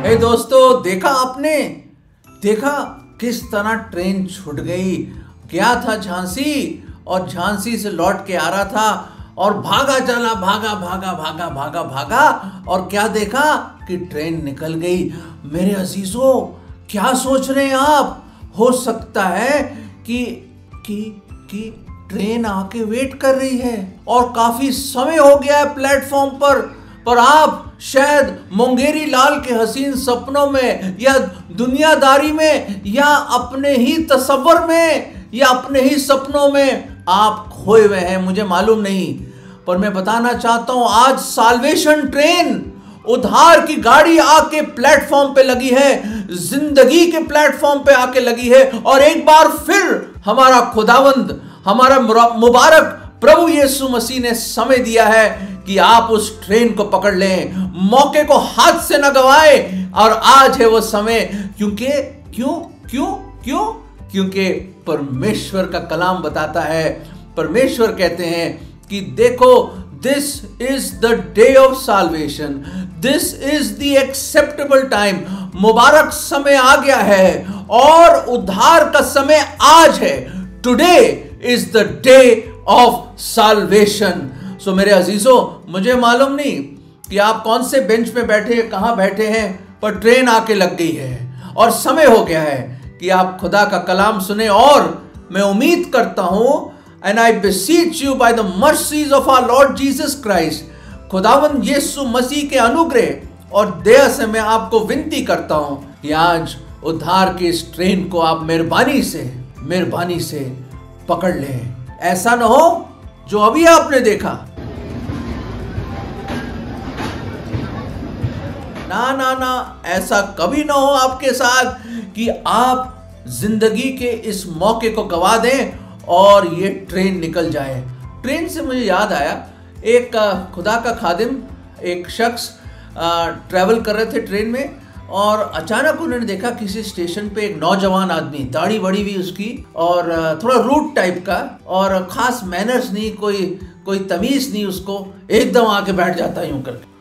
हे दोस्तों, देखा आपने? देखा किस तरह ट्रेन छूट गई। क्या था झांसी, और झांसी से लौट के आ रहा था और भागा चला, भागा भागा भागा भागा भागा, और क्या देखा कि ट्रेन निकल गई। मेरे अजीजों, क्या सोच रहे हैं आप? हो सकता है कि ट्रेन आके वेट कर रही है और काफी समय हो गया है प्लेटफॉर्म पर आप शायद मुंगेरी लाल के हसीन सपनों में, या दुनियादारी में, या अपने ही तसव्वुर में, या अपने ही सपनों में आप खोए हुए हैं। मुझे मालूम नहीं, पर मैं बताना चाहता हूं, आज साल्वेशन ट्रेन, उद्धार की गाड़ी आके प्लेटफॉर्म पे लगी है, जिंदगी के प्लेटफॉर्म पे आके लगी है। और एक बार फिर हमारा खुदावंद, हमारा मुबारक प्रभु यीशु मसीह ने समय दिया है कि आप उस ट्रेन को पकड़ लें, मौके को हाथ से न गवाएं। और आज है वो समय, क्योंकि परमेश्वर का कलाम बताता है, परमेश्वर कहते हैं कि देखो, this is the day of salvation, this is the acceptable time. मुबारक समय आ गया है और उद्धार का समय आज है। Today is the day of salvation. So मेरे अजीजों, मुझे मालूम नहीं कि आप कौन से बेंच पे बैठे, कहां बैठे हैं, पर ट्रेन आके लग गई है और समय हो गया है कि आप खुदा का कलाम सुने। और मैं उम्मीद करता हूं, and I beseech you by the mercies of our Lord Jesus Christ, खुदावंद यीशु मसीह के अनुग्रह और दया से मैं आपको विनती करता हूं कि आज उद्धार की इस ट्रेन को आप मेहरबानी से पकड़ लें। ऐसा ना हो जो अभी आपने देखा। ना, ऐसा कभी ना हो आपके साथ कि आप जिंदगी के इस मौके को गवा दें और ये ट्रेन निकल जाए। ट्रेन से मुझे याद आया, एक खुदा का खादिम, एक शख्स ट्रैवल कर रहे थे ट्रेन में, और अचानक उन्होंने देखा किसी स्टेशन पे एक नौजवान आदमी, दाढ़ी बड़ी हुई उसकी, और थोड़ा रूड टाइप का, और खास मैनर्स नहीं, कोई तमीज नहीं उसको, एकदम आके बैठ जाता यूं करके।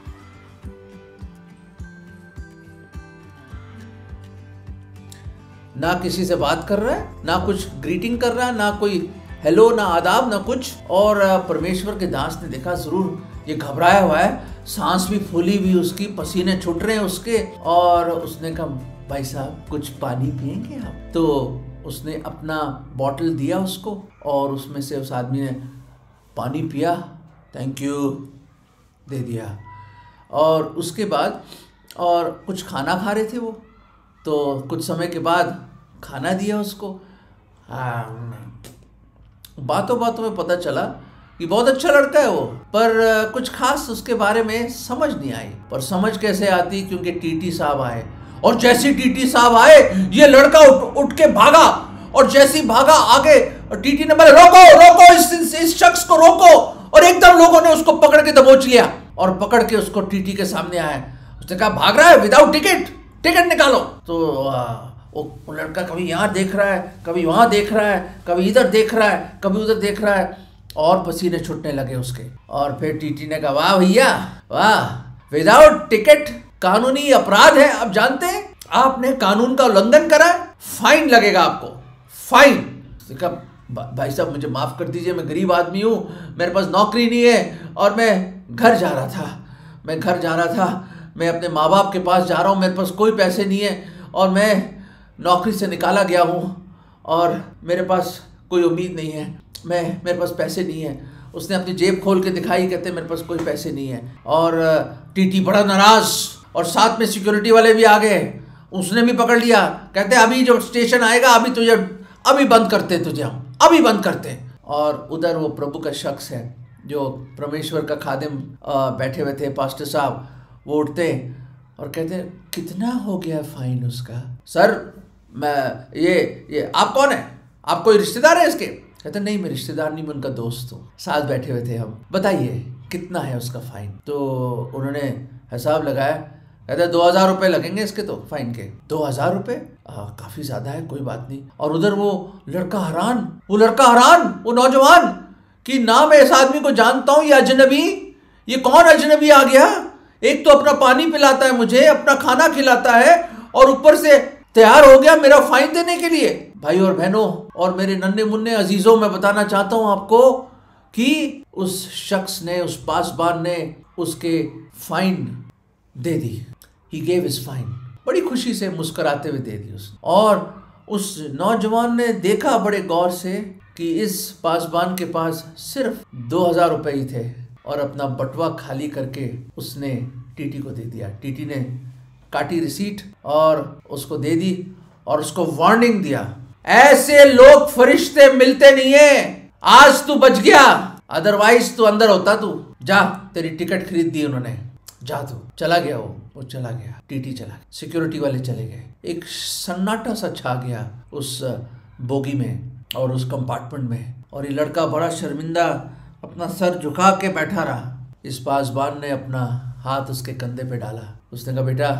ना किसी से बात कर रहा है, ना कुछ ग्रीटिंग कर रहा है, ना कोई हेलो, ना आदाब, ना कुछ। और परमेश्वर के दास ने देखा, जरूर ये घबराया हुआ है, सांस भी फूली हुई उसकी, पसीने छूट रहे हैं उसके। और उसने कहा, भाई साहब कुछ पानी पिएंगे आप? तो उसने अपना बॉटल दिया उसको, और उसमें से उस आदमी ने पानी पिया, थैंक यू दे दिया। और उसके बाद और कुछ खाना खा रहे थे वो, तो कुछ समय के बाद खाना दिया उसको। बातों बातों में पता चला कि बहुत अच्छा लड़का है वो, पर कुछ खास उसके बारे में समझ नहीं आई। पर समझ कैसे आती, क्योंकि टीटी साहब आए, और जैसे टीटी साहब आए, ये लड़का उठ के भागा, और जैसे ही भागा आगे, और टीटी ने बोले, रोको इस शख्स को रोको। और एकदम लोगों ने उसको पकड़ के दबोच लिया, और पकड़ के उसको टीटी के सामने आए। उसने कहा, भाग रहा है विदाउट टिकट निकालो। तो वो लड़का कभी यहाँ देख रहा है, कभी वहाँ देख रहा है, कभी इधर देख रहा है, कभी उधर देख रहा है, और पसीने छूटने लगे उसके। और फिर टीटी ने कहा, वाह भैया वाह, विदाउट टिकट कानूनी अपराध है। अब जानते हैं, आपने कानून का उल्लंघन करा है, फाइन लगेगा आपको, फाइन। भाई साहब मुझे माफ कर दीजिए, मैं गरीब आदमी हूँ, मेरे पास नौकरी नहीं है, और मैं घर जा रहा था, मैं अपने माँ बाप के पास जा रहा हूँ, मेरे पास कोई पैसे नहीं है, और मैं नौकरी से निकाला गया हूँ, और मेरे पास कोई उम्मीद नहीं है, मेरे पास पैसे नहीं है। उसने अपनी जेब खोल के दिखाई, कहते मेरे पास कोई पैसे नहीं है। और टीटी बड़ा नाराज, और साथ में सिक्योरिटी वाले भी आ गए, उसने भी पकड़ लिया, कहते अभी जो स्टेशन आएगा, अभी बंद करते तुझे, हम अभी बंद करते। और उधर वो प्रभु का शख्स है, जो परमेश्वर का खादिम बैठे हुए थे, पास्टर साहब, वो उठते और कहते, कितना हो गया फाइन उसका? सर मैं ये आप कौन है? आप कोई रिश्तेदार है इसके? कहते नहीं, मैं रिश्तेदार नहीं, मैं उनका दोस्त हूँ, साथ बैठे हुए थे हम, बताइए कितना है उसका फाइन? तो उन्होंने हिसाब लगाया, कहते 2000 रुपये लगेंगे इसके तो फाइन के। 2000 रुपये? काफी ज्यादा है, कोई बात नहीं। और उधर वो लड़का हैरान, वो नौजवान, कि ना मैं इस आदमी को जानता हूँ, ये अजनबी, ये कौन अजनबी आ गया? एक तो अपना पानी पिलाता है मुझे, अपना खाना खिलाता है और ऊपर से तैयार हो गया मेरा फाइन देने के लिए। भाई और बहनों और मेरे नन्हे मुन्ने अजीजों, मैं बताना चाहता हूं आपको कि उस शख्स ने, उस पासबान ने उसके fine they the. He gave his fine, बड़ी खुशी से मुस्कुराते हुए दे दी उसने। और उस नौजवान ने देखा बड़े गौर से कि इस पासबान के पास सिर्फ 2000 रुपए ही थे और अपना बटुआ खाली करके उसने टीटी को दे दिया। टीटी ने काटी रिसीट और उसको दे दी और उसको वार्निंग दिया, ऐसे लोग फरिश्ते मिलते नहीं है, आज तू बच गया, अदरवाइज तू अंदर होता, तू जा, तेरी टिकट खरीद दी उन्होंने, जा तू। चला गया वो चला गया, टीटी चला गया, सिक्योरिटी वाले चले गए। एक सन्नाटा सा छा गया उस बोगी में और उस कंपार्टमेंट में, और ये लड़का बड़ा शर्मिंदा अपना सर झुका के बैठा रहा। इस पासबान ने अपना हाथ उसके कंधे पे डाला। उसने कहा, बेटा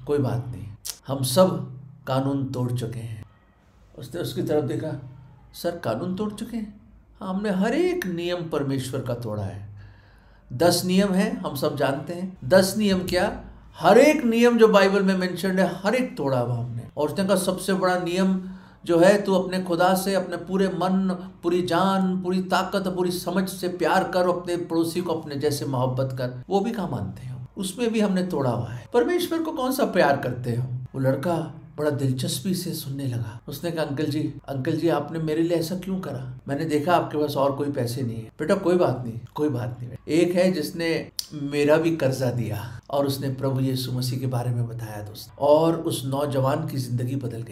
कोई बात नहीं, हम सब कानून तोड़ चुके हैं। उसने उसकी तरफ देखा, सर कानून तोड़ चुके हैं? हाँ, हमने हर एक नियम परमेश्वर का तोड़ा है। 10 नियम है, हम सब जानते हैं। 10 नियम क्या, हर एक नियम जो बाइबल में मेंशन्ड है हर एक तोड़ा हुआ हमने। और उसने कहा सबसे बड़ा नियम जो है, तू अपने खुदा से अपने पूरे मन, पूरी जान, पूरी ताकत, पूरी समझ से प्यार कर, अपने पड़ोसी को अपने जैसे मोहब्बत कर। वो भी कहाँ मानते हैं, उसमें भी हमने तोड़ा हुआ है। परमेश्वर को कौन सा प्यार करते हो? वो लड़का बड़ा दिलचस्पी से सुनने लगा। उसने कहा, अंकल जी आपने मेरे लिए ऐसा क्यों करा? मैंने देखा आपके पास और कोई पैसे नहीं है। बेटा कोई बात नहीं। एक है जिसने मेरा भी कर्जा दिया और उसने प्रभु यीशु मसीह के बारे में बताया दोस्त, और उस नौजवान की जिंदगी बदल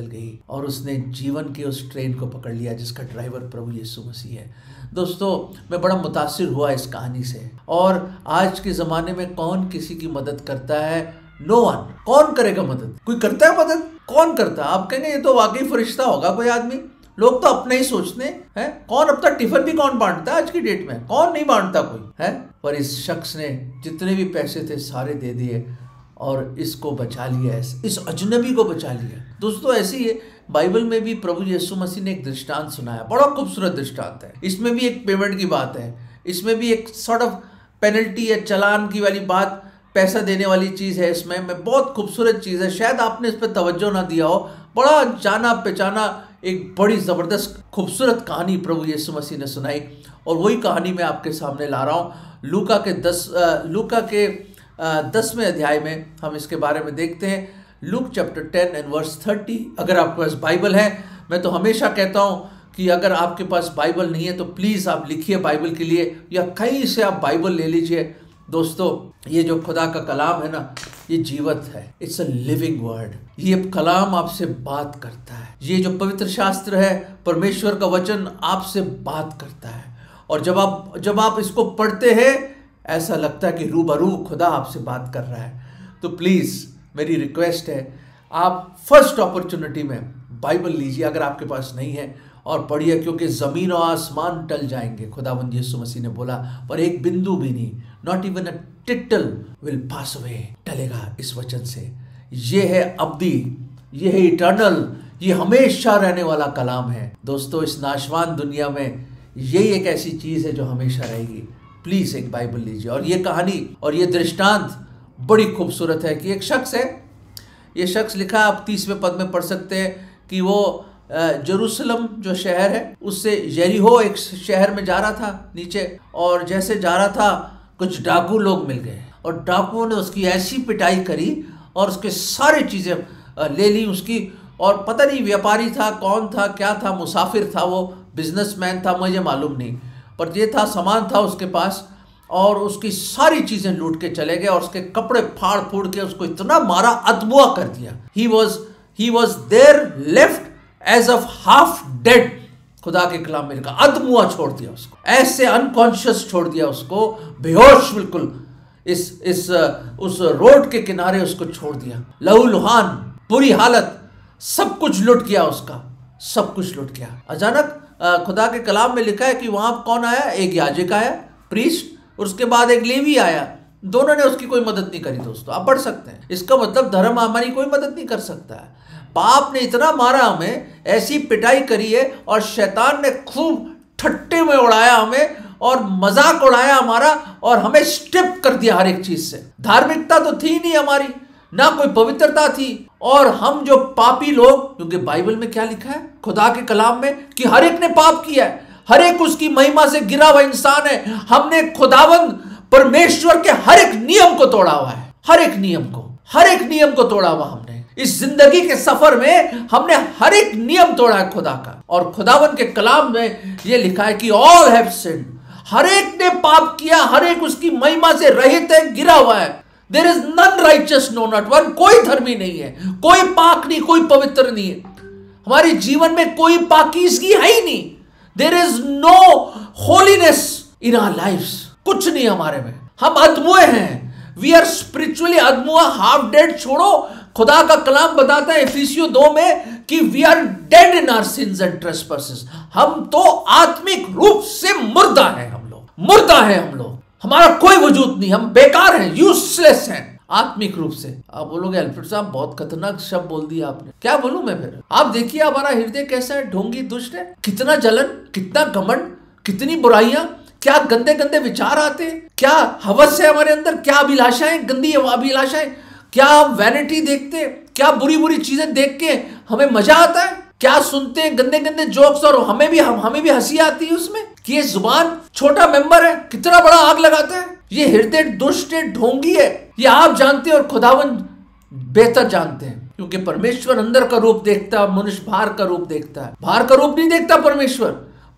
गई और उसने जीवन के उस ट्रेन को पकड़ लिया जिसका ड्राइवर प्रभु यीशु मसीह है। दोस्तों मैं बड़ा मुतासिर हुआ इस कहानी से। और आज के ज़माने में कौन किसी की मदद करता है? No one. कौन करेगा मदद? कोई करता है मदद? कौन करता है? आप कहेंगे ये तो वाकई फरिश्ता होगा कोई आदमी। लोग तो अपने ही सोचते हैं। कौन अपना टिफिन भी कौन बांटता है आज की डेट में? कौन नहीं बांटता कोई है। पर इस शख्स ने जितने भी पैसे थे सारे दे दिए और इसको बचा लिया, इस अजनबी को बचा लिया। दोस्तों ऐसे ही बाइबल में भी प्रभु यीशु मसीह ने एक दृष्टांत सुनाया, बड़ा खूबसूरत दृष्टांत है। इसमें भी एक पेमेंट की बात है, इसमें भी एक सॉर्ट ऑफ पेनल्टी या चालान की वाली बात, पैसा देने वाली चीज़ है इसमें। बहुत खूबसूरत चीज़ है, शायद आपने इस पर तवज्जो ना दिया हो। बड़ा जाना पहचाना एक बड़ी ज़बरदस्त खूबसूरत कहानी प्रभु यीशु मसीह ने सुनाई, और वही कहानी मैं आपके सामने ला रहा हूँ। लूका के 10वें अध्याय में हम इसके बारे में देखते हैं। Luke chapter 10 and verse 30। अगर आपके पास बाइबल है, मैं तो हमेशा कहता हूँ कि अगर आपके पास बाइबल नहीं है तो प्लीज़ आप लिखिए बाइबल के लिए, या कहीं से आप बाइबल ले लीजिए। दोस्तों ये जो खुदा का कलाम है ना, ये जीवत है। It's a living word. ये कलाम आपसे बात करता है। ये जो पवित्र शास्त्र है, परमेश्वर का वचन आपसे बात करता है। और जब आप इसको पढ़ते हैं ऐसा लगता है कि रूबरू खुदा आपसे बात कर रहा है। तो प्लीज़ मेरी रिक्वेस्ट है, आप फर्स्ट अपॉर्चुनिटी में बाइबल लीजिए अगर आपके पास नहीं है, और पढ़िए, क्योंकि ज़मीन और आसमान टल जाएंगे, खुदावंद यीशु मसीह ने बोला, पर एक बिंदु भी नहीं, not even a tittle will pass away, टलेगा इस वचन से। ये है अब्दी, ये है इटर्नल, ये हमेशा रहने वाला कलाम है। दोस्तों इस नाशवान दुनिया में यही एक ऐसी चीज़ है जो हमेशा रहेगी। प्लीज़ एक बाइबल लीजिए। और ये कहानी और ये दृष्टांत बड़ी खूबसूरत है कि एक शख्स है, ये शख्स लिखा, आप 30वें पद में पढ़ सकते हैं कि वो जेरूसलम जो शहर है उससे यरीहो एक शहर में जा रहा था नीचे, और जैसे जा रहा था कुछ डाकू लोग मिल गए, और डाकुओं ने उसकी ऐसी पिटाई करी और उसके सारी चीज़ें ले ली उसकी। और पता नहीं व्यापारी था, कौन था, क्या था, मुसाफिर था, वो बिजनेसमैन था, मुझे मालूम नहीं, पर ये था, सामान था उसके पास, और उसकी सारी चीज़ें लूट के चले गए और उसके कपड़े फाड़ फूड़ के उसको इतना मारा, अदमुआ कर दिया। He was there left as of half dead. खुदा के कलाम में लिखा, अदमुआ छोड़ दिया उसको, ऐसे अनकॉन्शियस छोड़ दिया उसको, बेहोश बिल्कुल उस रोड के किनारे उसको छोड़ दिया, लहूलुहान, बुरी हालत, सब कुछ लुट गया उसका, सब कुछ लुट गया। अचानक खुदा के कलाम में लिखा है कि वहां कौन आया? एक याजक आया, प्रीस्ट, उसके बाद एक लेवी आया। दोनों ने उसकी कोई मदद नहीं करी। दोस्तों आप पढ़ सकते हैं, इसका मतलब धर्म हमारी कोई मदद नहीं कर सकता है। पाप ने इतना मारा हमें, ऐसी पिटाई करी है, और शैतान ने खूब ठट्टे में उड़ाया हमें, और मजाक उड़ाया हमारा और हमें स्ट्रिप कर दिया हर एक चीज से। धार्मिकता तो थी नहीं हमारी, ना कोई पवित्रता थी। और हम जो पापी लोग, क्योंकि बाइबल में क्या लिखा है खुदा के कलाम में कि हर एक ने पाप किया है, हर एक उसकी महिमा से गिरा हुआ इंसान है। हमने खुदावंद परमेश्वर के हर एक नियम को तोड़ा हुआ है, हर एक नियम को तोड़ा हुआ हमने। इस जिंदगी के सफर में हमने हर एक नियम तोड़ा है खुदा का। और खुदावंद के कलाम में यह लिखा है कि ऑल हैव सिन्ड, हर एक ने पाप किया, हर एक उसकी महिमा से रहित है, गिरा हुआ है। There is none righteous, no not one, कोई धर्मी नहीं है, कोई पाक नहीं, कोई पवित्र नहीं है। हमारे जीवन में कोई पाकीज़गी है ही नहीं। There is no holiness in our lives, कुछ नहीं हमारे में। हम अधमुए हैं, वी आर स्पिरिचुअली अधमुआ, हाफ डेड। छोड़ो, खुदा का कलाम बताता है इफिसियों 2 में कि we are dead in our sins and trespasses. हम तो आत्मिक रूप से मुर्दा हैं, हम लोग, हमारा कोई वजूद नहीं, हम बेकार हैं, यूजलेस हैं आत्मिक रूप से। आप बोलोगे अल्फ्रेड साहब बहुत खतरनाक शब्द बोल दिया आपने, क्या बोलूं मैं फिर? आप देखिए हमारा हृदय कैसा है, ढोंगी दुष्ट है, कितना जलन, कितना घमंड, कितनी बुराइयां, क्या गंदे गंदे विचार आते हैं, क्या हवस है हमारे अंदर, क्या अभिलाषाएं, गंदी अभिलाषाएं, क्या हम वैनिटी देखते हैं, क्या बुरी बुरी चीजें देख के हमें मजा आता है, क्या सुनते हैं गंदे गंदे जोक्स और हमें भी हंसी आती है उसमें कि ये जुबान छोटा मेंबर है, कितना बड़ा आग लगाता है। ये हृदय दुष्ट है, ढोंगी है, ये आप जानते हैं और खुदावंद बेहतर जानते हैं। क्योंकि परमेश्वर अंदर का रूप देखता है, मनुष्य बाहर का रूप देखता है। बाहर का रूप नहीं देखता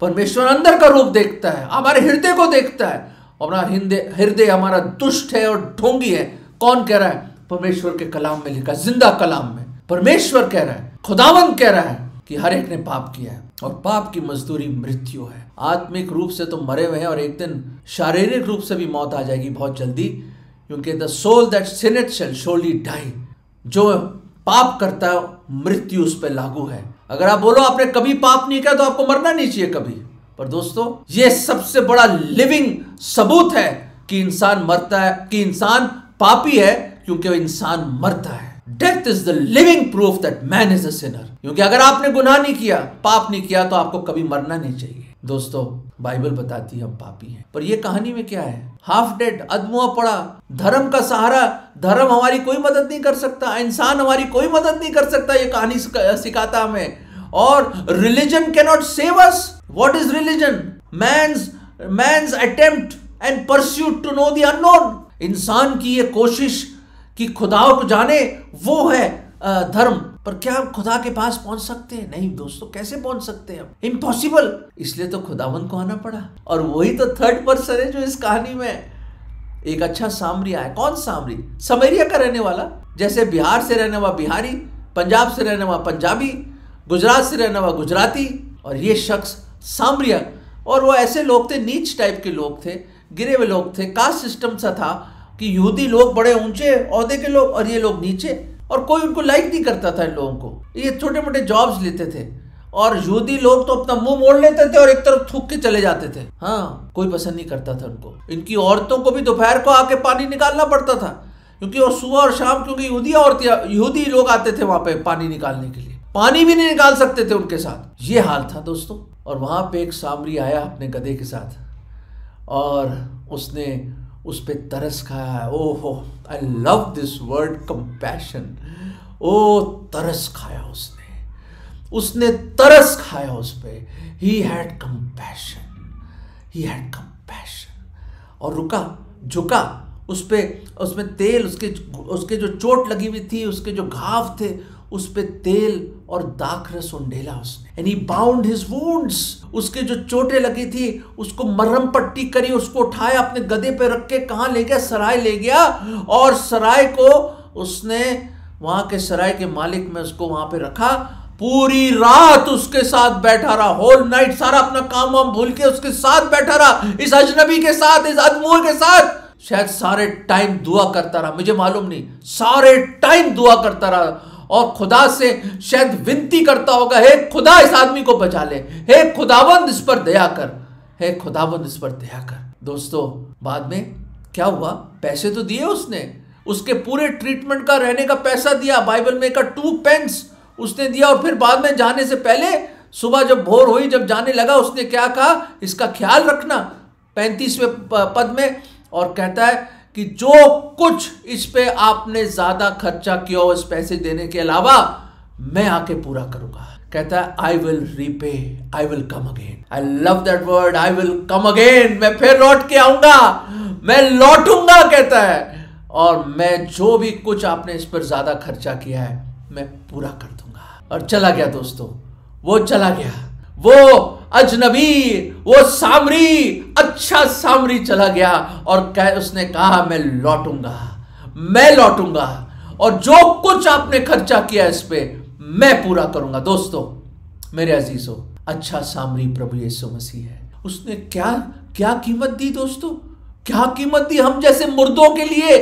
परमेश्वर अंदर का रूप देखता है, हमारे हृदय को देखता है। और हृदय हमारा दुष्ट है और ढोंगी है। कौन कह रहा है? परमेश्वर के कलाम में लिखा, जिंदा कलाम में परमेश्वर कह रहा है, खुदावंद कह रहा है कि हर एक ने पाप किया है और पाप की मजदूरी मृत्यु है। आत्मिक रूप से तो मरे हुए हैं और एक दिन शारीरिक रूप से भी मौत आ जाएगी बहुत जल्दी, क्योंकि the soul that sinneth shall surely die, जो पाप करता है मृत्यु उस पर लागू है। अगर आप बोलो आपने कभी पाप नहीं किया तो आपको मरना नहीं चाहिए कभी, पर दोस्तों ये सबसे बड़ा लिविंग सबूत है कि इंसान मरता है, कि इंसान पापी है, क्योंकि वो इंसान मरता है। Death is the living proof that man is a Sinner. क्योंकि अगर आपने गुनाह नहीं किया, पाप नहीं किया, तो आपको कभी मरना नहीं चाहिए। दोस्तों बाइबल बताती है हम पापी हैं, पर ये कहानी में क्या है? हाफ डेड, अधमुआ पड़ा, धर्म का सहारा, धर्म हमारी कोई मदद नहीं कर सकता, इंसान हमारी कोई मदद नहीं कर सकता, ये कहानी सिखाता हमें। और religion can not save us. What is religion? Man's attempt and pursuit to know the unknown. इंसान की ये कोशिश कि खुदा को जाने, वो है धर्म। पर क्या हम खुदा के पास पहुंच सकते हैं? नहीं दोस्तों, कैसे पहुंच सकते हैं? इम्पॉसिबल। इसलिए तो खुदावंद को आना पड़ा। और वही तो थर्ड पर्सन है जो इस कहानी में एक अच्छा सामरिया है। कौन सामरी? समरिया का रहने वाला। जैसे बिहार से रहने वाला बिहारी, पंजाब से रहने वाला पंजाबी, गुजरात से रहने वाला गुजराती, और ये शख्स सामरिया। और वो ऐसे लोग थे, नीच टाइप के लोग थे, गिरे हुए लोग थे। कास्ट सिस्टम सा था कि यहूदी लोग बड़े ऊंचे ओहदे के लोग और ये लोग नीचे, और कोई उनको लाइक नहीं करता था इन लोगों को। ये छोटे मोटे जॉब्स लेते थे और यहूदी लोग तो अपना मुंह मोड़ लेते थे और एक तरफ थूक के चले जाते थे। हाँ, कोई पसंद नहीं करता था उनको। इनकी औरतों को भी दोपहर को आके पानी निकालना पड़ता था, क्योंकि वो सुबह और शाम, क्योंकि यहूदी लोग आते थे वहां पे पानी निकालने के लिए, पानी भी नहीं निकाल सकते थे उनके साथ। ये हाल था दोस्तों। और वहां पे एक सामरी आया अपने गधे के साथ और उसने उस पे तरस खाया। ओहो, I love this word compassion. ओ तरस खाया उसने तरस खाया उस पे। ही हैड कंपैशन, और रुका, झुका उस पे, उसमें तेल, उसके जो चोट लगी हुई थी, उसके जो घाव थे, उस पे तेल और दाखरस उंडेला उसने। And he bound his wounds. उसके जो चोटें लगी थी उसको मरहम पट्टी करी, उसको उठाया, अपने गधे पे रख के कहाँ ले गया? सराय ले गया। और सराय को उसने, वहां के सराय के मालिक में उसको वहां पे रखा। पूरी रात उसके साथ बैठा रहा, होल नाइट, सारा अपना काम वाम भूल के उसके साथ बैठा रहा, इस अजनबी के साथ, इस अधमुए के साथ। शायद सारे टाइम दुआ करता रहा, मुझे मालूम नहीं, सारे टाइम दुआ करता रहा और खुदा से शायद विनती करता होगा, हे खुदा इस आदमी को बचा ले, हे खुदावंद इस पर दया कर, हे खुदावंद इस पर दया कर। दोस्तों बाद में क्या हुआ? पैसे तो दिए उसने, उसके पूरे ट्रीटमेंट का, रहने का पैसा दिया। बाइबल में का 2 पेंस उसने दिया। और फिर बाद में जाने से पहले, सुबह जब भोर हुई, जब जाने लगा, उसने क्या कहा? इसका ख्याल रखना, 35वें पद में, और कहता है कि जो कुछ इस पे आपने ज्यादा खर्चा किया हो इस पैसे देने के अलावा, मैं आके पूरा करूंगा। कहता है I will repay, I will come again. I love that word, I will come again. मैं फिर लौट के आऊंगा, मैं लौटूंगा, कहता है, और मैं जो भी कुछ आपने इस पर ज्यादा खर्चा किया है मैं पूरा कर दूंगा। और चला गया दोस्तों, वो चला गया, वो अजनबी, वो सामरी, अच्छा सामरी चला गया और उसने कहा मैं लौटूंगा, मैं लौटूंगा, और जो कुछ आपने खर्चा किया इस पे मैं पूरा करूंगा। दोस्तों मेरे अजीजों, अच्छा सामरी प्रभु यीशु मसीह है। उसने क्या क्या कीमत दी दोस्तों, क्या कीमत दी हम जैसे मुर्दों के लिए,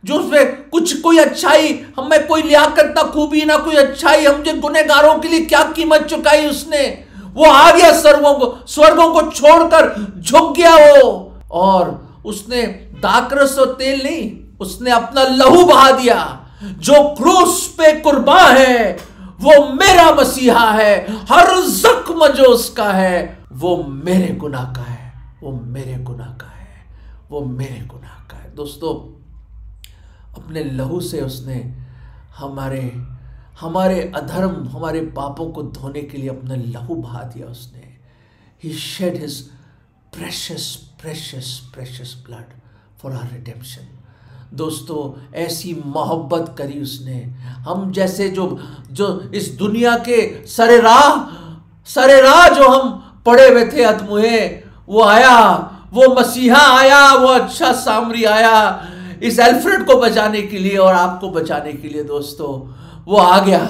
जो उसमें कुछ कोई अच्छाई, हमें कोई लियाकत ना खूबी ना कोई अच्छाई, हम जो गुनहगारों के लिए क्या कीमत चुकाई उसने। वो आ गया स्वर्गों को छोड़कर झुक गया वो, और उसने दाखरस और तेल नहीं, उसने अपना लहू बहा दिया। जो क्रूस पे कुर्बान है वो मेरा मसीहा है, हर जख्म जो उसका है वो मेरे गुनाह का है, वो मेरे गुनाह का है, वो मेरे गुनाह का है। दोस्तों अपने लहू से उसने हमारे अधर्म, हमारे पापों को धोने के लिए अपना लहू बहा दिया उसने। He shed his precious, precious, precious blood for our redemption। दोस्तों ऐसी मोहब्बत करी उसने, हम जैसे जो इस दुनिया के सरेराह जो हम पड़े हुए थे अधमुहे, वो आया, वो मसीहा आया, वो अच्छा सामरी आया इस एल्फ्रेड को बचाने के लिए और आपको बचाने के लिए। दोस्तों वो आ गया,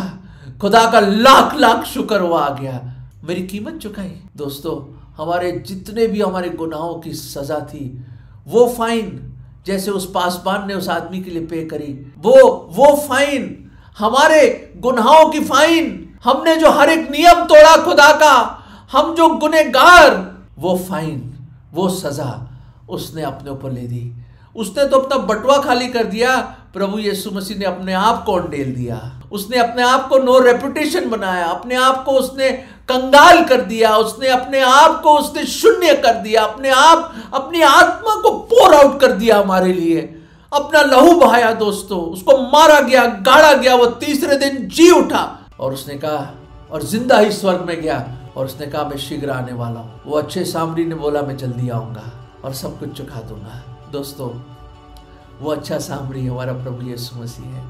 खुदा का लाख लाख शुक्र, वो आ गया, मेरी कीमत चुकाई। दोस्तों हमारे जितने भी हमारे गुनाहों की सजा थी, वो फाइन जैसे उस पासबान ने उस आदमी के लिए पे करी, वो फाइन, हमारे गुनाहों की फाइन, हमने जो हर एक नियम तोड़ा खुदा का, हम जो गुनहगार, वो फाइन, वो सजा उसने अपने ऊपर ले दी। उसने तो अपना बटुआ खाली कर दिया, प्रभु यीशु मसीह ने अपने आप को अंडेल दिया, उसने अपने आप को नो रेपुटेशन बनाया, अपने आप को उसने कंगाल कर दिया, उसने अपने आप को उसने शून्य कर दिया, अपनी आत्मा को पोर आउट कर दिया हमारे लिए, अपना लहू बहाया। दोस्तों उसको मारा गया, गाड़ा गया, वो तीसरे दिन जी उठा और उसने कहा, और जिंदा ही स्वर्ग में गया, और उसने कहा मैं शीघ्र आने वाला हूं। वो अच्छे सामरी ने बोला मैं जल्दी आऊंगा और सब कुछ चुका दूंगा। दोस्तों वो अच्छा सामरी हमारा प्रभु यीशु मसीह है,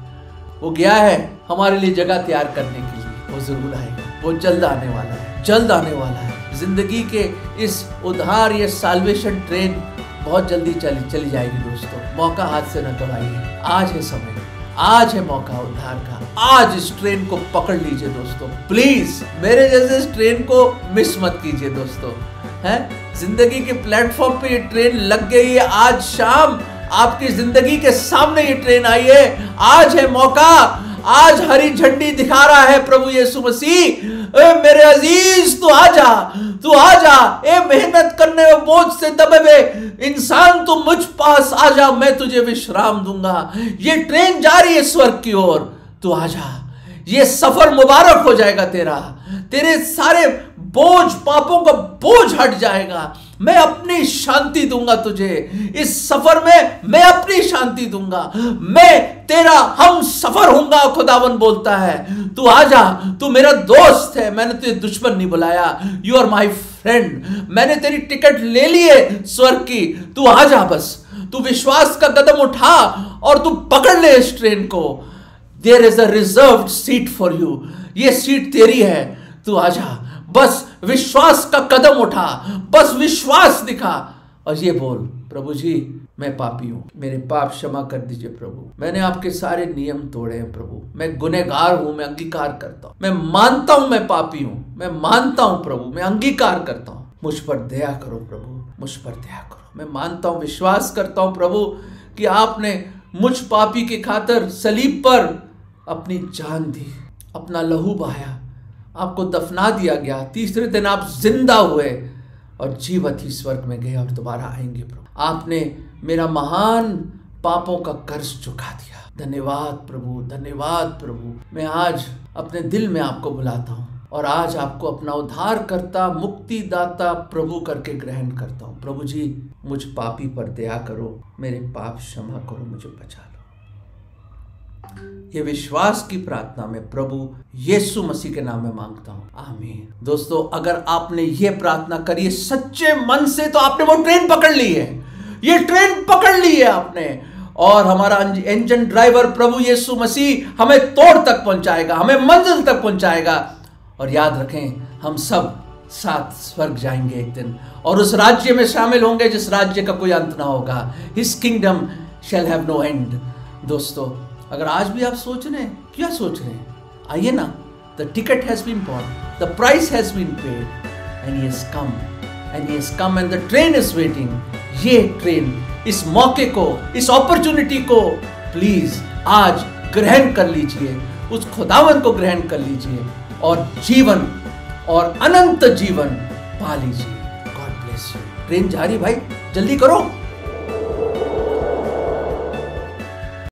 वो गया है हमारे लिए जगह तैयार करने के लिए, वो जरूर आएगा, वो जल्द आने वाला है, जल्द आने वाला है। जिंदगी के इस उद्धार, ये साल्वेशन ट्रेन बहुत जल्दी चली जाएगी। दोस्तों मौका हाथ से न गवाइए, आज है समय, आज है मौका उद्धार का, आज इस ट्रेन को पकड़ लीजिए दोस्तों, प्लीज मेरे जैसे इस ट्रेन को मिस मत कीजिए दोस्तों। है जिंदगी के प्लेटफॉर्म पे ये ट्रेन लग गई है, आज शाम आपकी जिंदगी के सामने ये ट्रेन आई है, आज है मौका, आज हरी झंडी दिखा रहा है प्रभु यीशु मसीह। मेरे अजीज तू आ जा, तू आ जा, ए मेहनत करने में बोझ से दबे हुए इंसान, तू मुझ पास आ जा, मैं तुझे विश्राम दूंगा। ये ट्रेन जा रही है स्वर्ग की ओर, तू आ जा, ये सफर मुबारक हो जाएगा तेरा, तेरे सारे बोझ, पापों का बोझ हट जाएगा, मैं अपनी शांति दूंगा तुझे, इस सफर में मैं अपनी शांति दूंगा, मैं तेरा हम सफर होऊंगा, खुदावन बोलता है। तू आ जा, तू मेरा दोस्त है, मैंने तुझे दुश्मन नहीं बुलाया, यू आर माई फ्रेंड, मैंने तेरी टिकट ले ली है स्वर्ग की, तू आ जा, बस तू विश्वास का कदम उठा और तू पकड़ ले इस ट्रेन को। There is a reserved seat for you, ये सीट तेरी है, तू आ जा, बस विश्वास का कदम उठा, बस विश्वास दिखा और ये बोल, प्रभु जी मैं पापी हूं, मेरे पाप क्षमा कर दीजिए प्रभु, मैंने आपके सारे नियम तोड़े हैं प्रभु, मैं गुनहगार हूं, मैं अंगीकार करता हूं, मैं मानता हूं मैं पापी हूं, मैं मानता हूं प्रभु, मैं अंगीकार करता हूं, मुझ पर दया करो प्रभु, मुझ पर दया करो। मैं मानता हूं, विश्वास करता हूं प्रभु कि आपने मुझ पापी के खातिर सलीब पर अपनी जान दी, अपना लहू बहाया, आपको दफना दिया गया, तीसरे दिन आप जिंदा हुए और जीवत ही स्वर्ग में गए और दोबारा आएंगे प्रभु। आपने मेरा महान पापों का कर्ज चुका दिया। धन्यवाद प्रभु, धन्यवाद प्रभु। मैं आज अपने दिल में आपको बुलाता हूँ और आज आपको अपना उद्धारकर्ता, मुक्तिदाता प्रभु करके ग्रहण करता हूँ। प्रभु जी, मुझ पापी पर दया करो, मेरे पाप क्षमा करो, मुझे बचा लो। ये विश्वास की प्रार्थना में प्रभु यीशु मसीह के नाम में मांगता हूँ, आमीन। दोस्तों, अगर आपने ये प्रार्थना करी है सच्चे मन से, तो आपने वो ट्रेन पकड़ ली है, ये ट्रेन पकड़ ली है आपने। और हमारा इंजन ड्राइवर प्रभु यीशु मसीह हमें तोड़ तक पहुंचाएगा, हमें मंजिल तक पहुंचाएगा। और याद रखें, हम सब साथ स्वर्ग जाएंगे एक दिन, और उस राज्य में शामिल होंगे जिस राज्य का कोई अंत ना होगा। His kingdom shall have no end. दोस्तों, अगर आज भी आप सोच रहे हैं, क्या सोच रहे हैं, आइए ना, the ticket has been bought, the price has been paid, and he has come, and he has come, and the train is waiting. ये ट्रेन, इस मौके को, इस अपॉर्चुनिटी को प्लीज आज ग्रहण कर लीजिए, उस खुदावन को ग्रहण कर लीजिए और जीवन और अनंत जीवन पा लीजिए। God bless you. ट्रेन जा रही भाई, जल्दी करो।